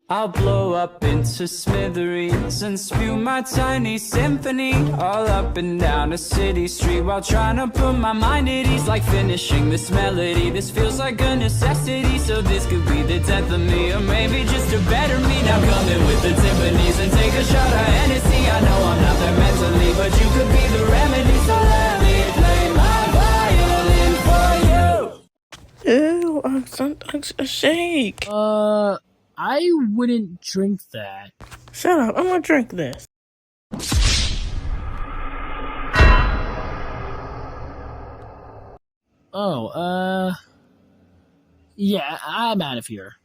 I'll blow up into smithereens and spew my tiny symphony all up and down a city street while trying to put my mind at ease. Like finishing this melody, this feels like a necessity. So this could be the death of me, or maybe just a better me. Now come in with the timpanis and take a shot of Hennessy. I know I'm not there mentally, but you could be the remedy. So let me play my violin for you. Ew, a shake. I wouldn't drink that. Shut up, I'm gonna drink this. Oh, yeah, I'm out of here.